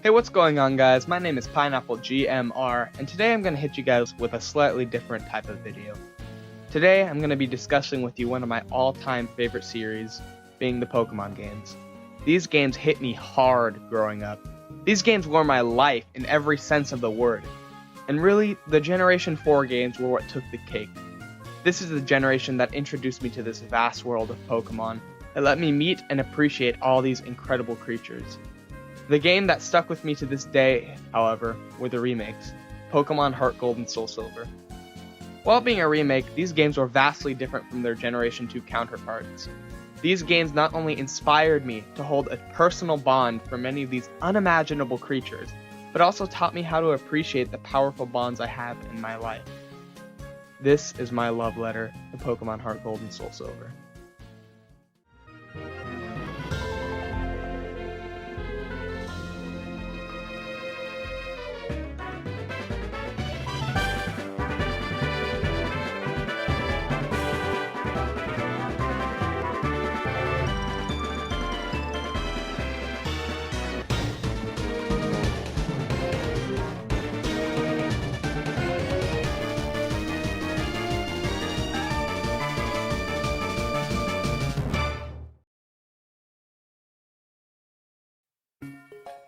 Hey, what's going on, guys? My name is Pineapple GMR, and today I'm going to hit you guys with a slightly different type of video. Today I'm going to be discussing with you one of my all-time favorite series, being the Pokemon games. These games hit me hard growing up. These games were my life in every sense of the word. And really, the Generation 4 games were what took the cake. This is the generation that introduced me to this vast world of Pokemon, that let me meet and appreciate all these incredible creatures. The game that stuck with me to this day, however, were the remakes, Pokemon HeartGold and SoulSilver. While being a remake, these games were vastly different from their Generation 2 counterparts. These games not only inspired me to hold a personal bond for many of these unimaginable creatures, but also taught me how to appreciate the powerful bonds I have in my life. This is my love letter to Pokemon HeartGold and SoulSilver.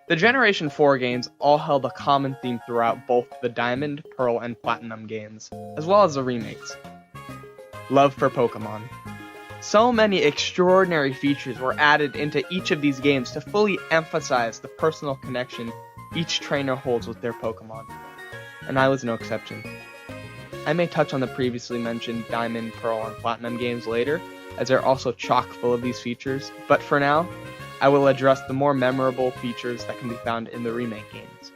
The Generation 4 games all held a common theme throughout both the Diamond, Pearl, and Platinum games, as well as the remakes. Love for Pokemon. So many extraordinary features were added into each of these games to fully emphasize the personal connection each trainer holds with their Pokemon. And I was no exception. I may touch on the previously mentioned Diamond, Pearl, and Platinum games later, as they're also chock full of these features, but for now, I will address the more memorable features that can be found in the remake games.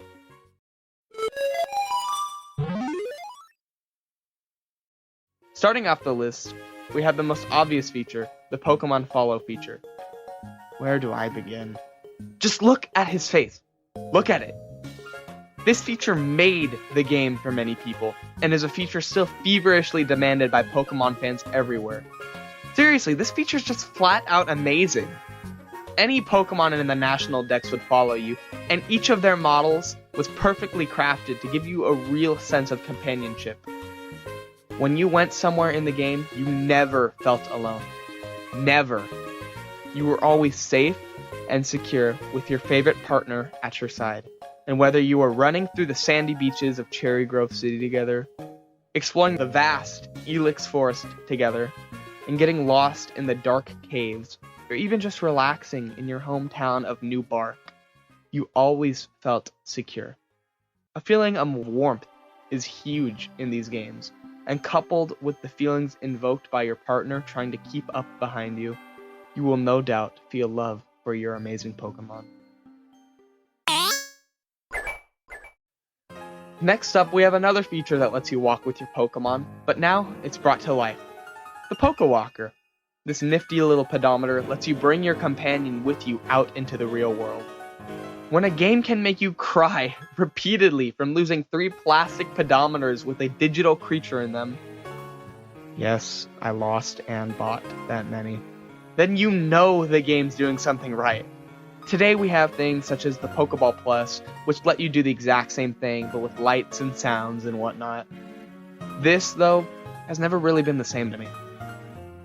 Starting off the list, we have the most obvious feature, the Pokemon Follow feature. Where do I begin? Just look at his face. Look at it. This feature made the game for many people, and is a feature still feverishly demanded by Pokemon fans everywhere. Seriously, this feature is just flat out amazing. Any Pokemon in the National Dex would follow you, and each of their models was perfectly crafted to give you a real sense of companionship. When you went somewhere in the game, you never felt alone. Never. You were always safe and secure with your favorite partner at your side. And whether you were running through the sandy beaches of Cherry Grove City together, exploring the vast Elix Forest together, and getting lost in the dark caves, or even just relaxing in your hometown of New Bark, you always felt secure. A feeling of warmth is huge in these games, and coupled with the feelings invoked by your partner trying to keep up behind you, you will no doubt feel love for your amazing Pokemon. Next up, we have another feature that lets you walk with your Pokemon, but now it's brought to life. The Pokewalker. This nifty little pedometer lets you bring your companion with you out into the real world. When a game can make you cry repeatedly from losing 3 plastic pedometers with a digital creature in them, yes, I lost and bought that many, then you know the game's doing something right. Today we have things such as the Pokeball Plus, which let you do the exact same thing, but with lights and sounds and whatnot. This, though, has never really been the same to me.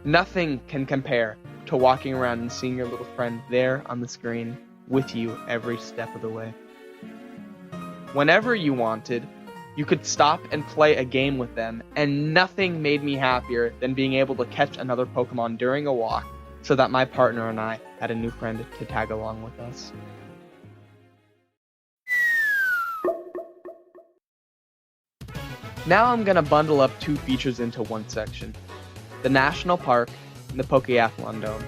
Nothing can compare to walking around and seeing your little friend there on the screen with you every step of the way. Whenever you wanted, you could stop and play a game with them, and nothing made me happier than being able to catch another Pokemon during a walk so that my partner and I had a new friend to tag along with us. Now I'm gonna bundle up 2 features into one section. The National Park, and the Pokeathlon Dome.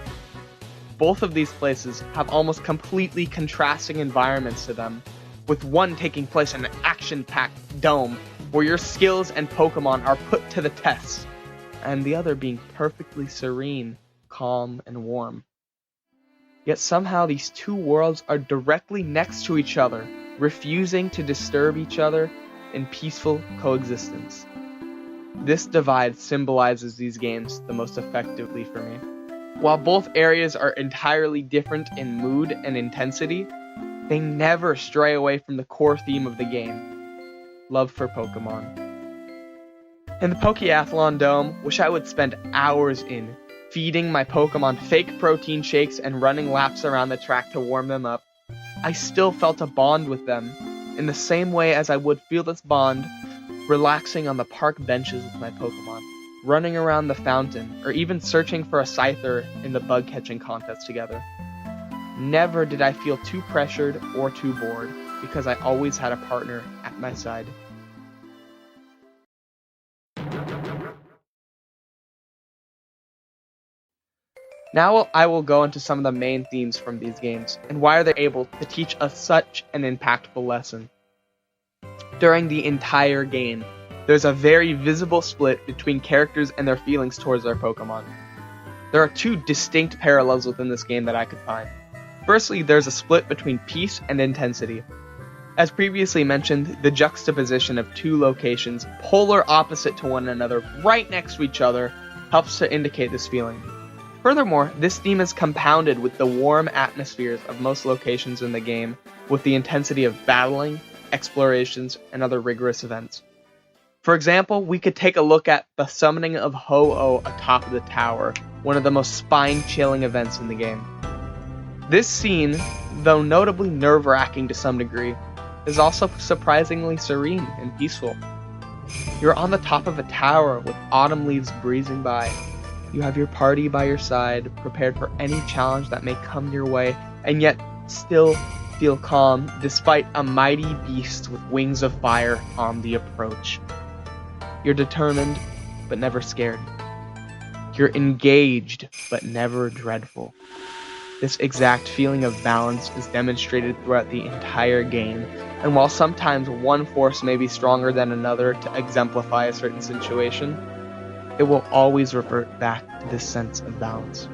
Both of these places have almost completely contrasting environments to them, with one taking place in an action-packed dome where your skills and Pokemon are put to the test, and the other being perfectly serene, calm, and warm. Yet somehow these 2 worlds are directly next to each other, refusing to disturb each other in peaceful coexistence. This divide symbolizes these games the most effectively for me. While both areas are entirely different in mood and intensity, they never stray away from the core theme of the game: love for Pokemon. In the Pokeathlon Dome, which I would spend hours in, feeding my Pokemon fake protein shakes and running laps around the track to warm them up, I still felt a bond with them, in the same way as I would feel this bond relaxing on the park benches with my Pokemon, running around the fountain, or even searching for a Scyther in the bug catching contest together. Never did I feel too pressured or too bored, because I always had a partner at my side. Now I will go into some of the main themes from these games, and why are they able to teach us such an impactful lesson. During the entire game, there's a very visible split between characters and their feelings towards their Pokemon. There are two distinct parallels within this game that I could find. Firstly, there's a split between peace and intensity. As previously mentioned, the juxtaposition of two locations, polar opposite to one another, right next to each other, helps to indicate this feeling. Furthermore, this theme is compounded with the warm atmospheres of most locations in the game, with the intensity of battling, explorations, and other rigorous events. For example, we could take a look at the summoning of Ho-Oh atop the tower, one of the most spine-chilling events in the game. This scene, though notably nerve-wracking to some degree, is also surprisingly serene and peaceful. You're on the top of a tower with autumn leaves breezing by. You have your party by your side, prepared for any challenge that may come your way, and yet still feel calm despite a mighty beast with wings of fire on the approach. You're determined, but never scared. You're engaged, but never dreadful. This exact feeling of balance is demonstrated throughout the entire game, and while sometimes one force may be stronger than another to exemplify a certain situation, it will always revert back to this sense of balance.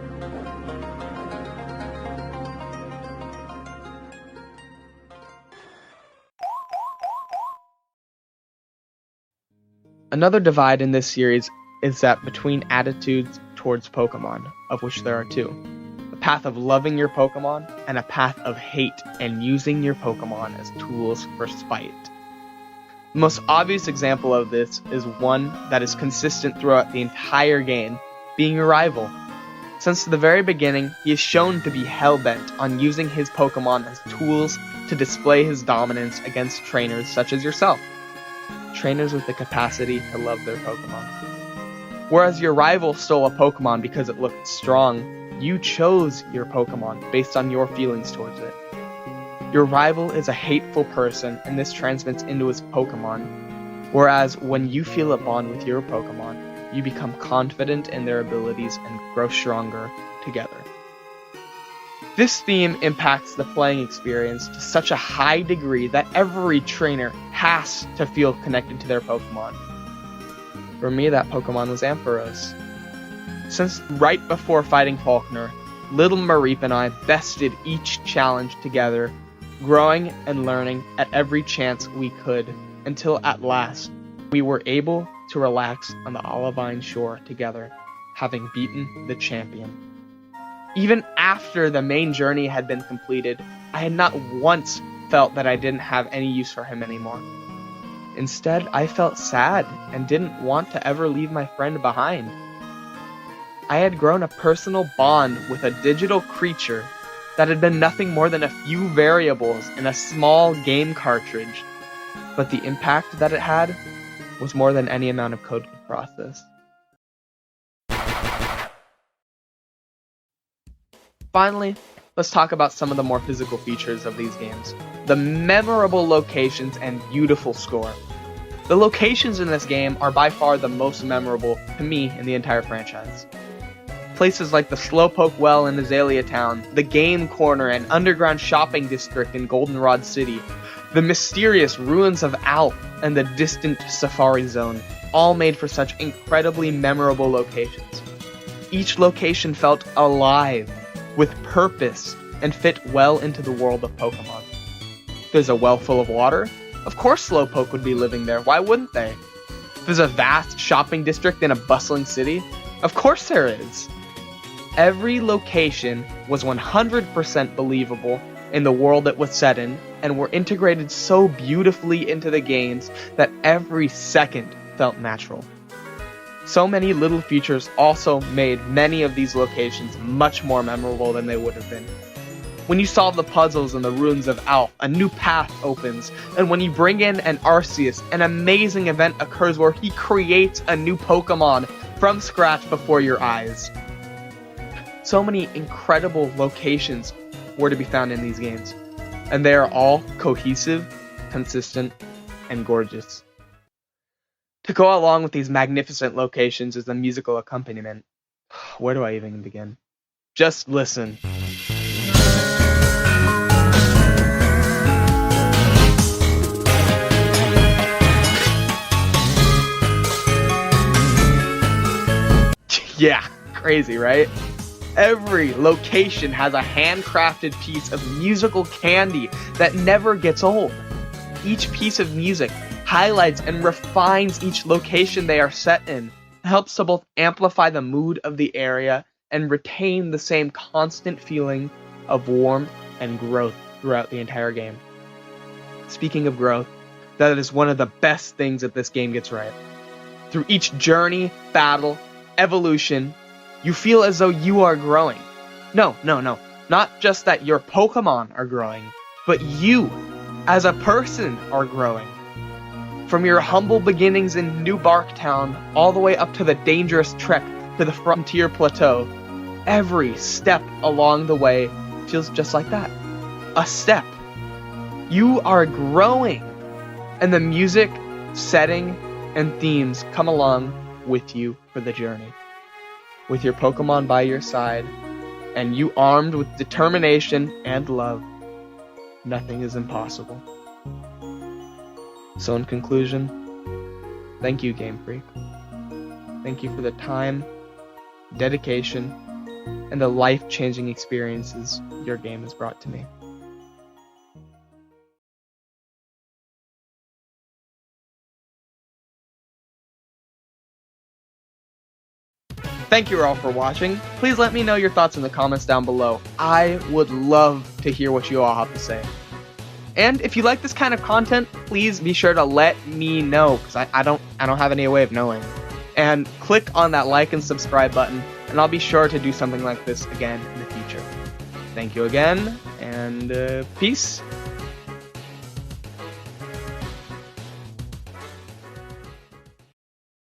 Another divide in this series is that between attitudes towards Pokemon, of which there are two. A path of loving your Pokemon, and a path of hate and using your Pokemon as tools for spite. The most obvious example of this is one that is consistent throughout the entire game, being your rival. Since the very beginning, he is shown to be hell-bent on using his Pokemon as tools to display his dominance against trainers such as yourself. Trainers with the capacity to love their Pokemon. Whereas your rival stole a Pokemon because it looked strong, you chose your Pokemon based on your feelings towards it. Your rival is a hateful person, and this transmits into his Pokemon, whereas when you feel a bond with your Pokemon, you become confident in their abilities and grow stronger together. This theme impacts the playing experience to such a high degree that every trainer has to feel connected to their Pokemon. For me, that Pokemon was Ampharos. Since right before fighting Faulkner, little Mareep and I bested each challenge together, growing and learning at every chance we could, until at last we were able to relax on the Olivine shore together, having beaten the champion. Even after the main journey had been completed, I had not once felt that I didn't have any use for him anymore. Instead, I felt sad and didn't want to ever leave my friend behind. I had grown a personal bond with a digital creature that had been nothing more than a few variables in a small game cartridge, but the impact that it had was more than any amount of code could process. Finally, let's talk about some of the more physical features of these games. The memorable locations and beautiful score. The locations in this game are by far the most memorable to me in the entire franchise. Places like the Slowpoke Well in Azalea Town, the Game Corner and underground shopping district in Goldenrod City, the mysterious ruins of Alph, and the distant Safari Zone, all made for such incredibly memorable locations. Each location felt alive, with purpose, and fit well into the world of Pokemon. There's a well full of water? Of course Slowpoke would be living there, why wouldn't they? There's a vast shopping district in a bustling city? Of course there is. Every location was 100% believable in the world it was set in, and were integrated so beautifully into the games that every second felt natural. So many little features also made many of these locations much more memorable than they would have been. When you solve the puzzles in the ruins of Alph, a new path opens, and when you bring in an Arceus, an amazing event occurs where he creates a new Pokemon from scratch before your eyes. So many incredible locations were to be found in these games, and they are all cohesive, consistent, and gorgeous. To go along with these magnificent locations is the musical accompaniment. Where do I even begin? Just listen. Yeah, crazy, right? Every location has a handcrafted piece of musical candy that never gets old. Each piece of music highlights and refines each location they are set in, helps to both amplify the mood of the area and retain the same constant feeling of warmth and growth throughout the entire game. Speaking of growth, that is one of the best things that this game gets right. Through each journey, battle, evolution, you feel as though you are growing. No. Not just that your Pokemon are growing, but you, as a person, are growing. From your humble beginnings in New Barktown, all the way up to the dangerous trek to the Frontier Plateau, every step along the way feels just like that. A step. You are growing. And the music, setting, and themes come along with you for the journey. With your Pokemon by your side, and you armed with determination and love, nothing is impossible. So in conclusion, thank you, Game Freak. Thank you for the time, dedication, and the life-changing experiences your game has brought to me. Thank you all for watching. Please let me know your thoughts in the comments down below. I would love to hear what you all have to say. And if you like this kind of content, please be sure to let me know, because I don't have any way of knowing. And click on that like and subscribe button, and I'll be sure to do something like this again in the future. Thank you again, and peace.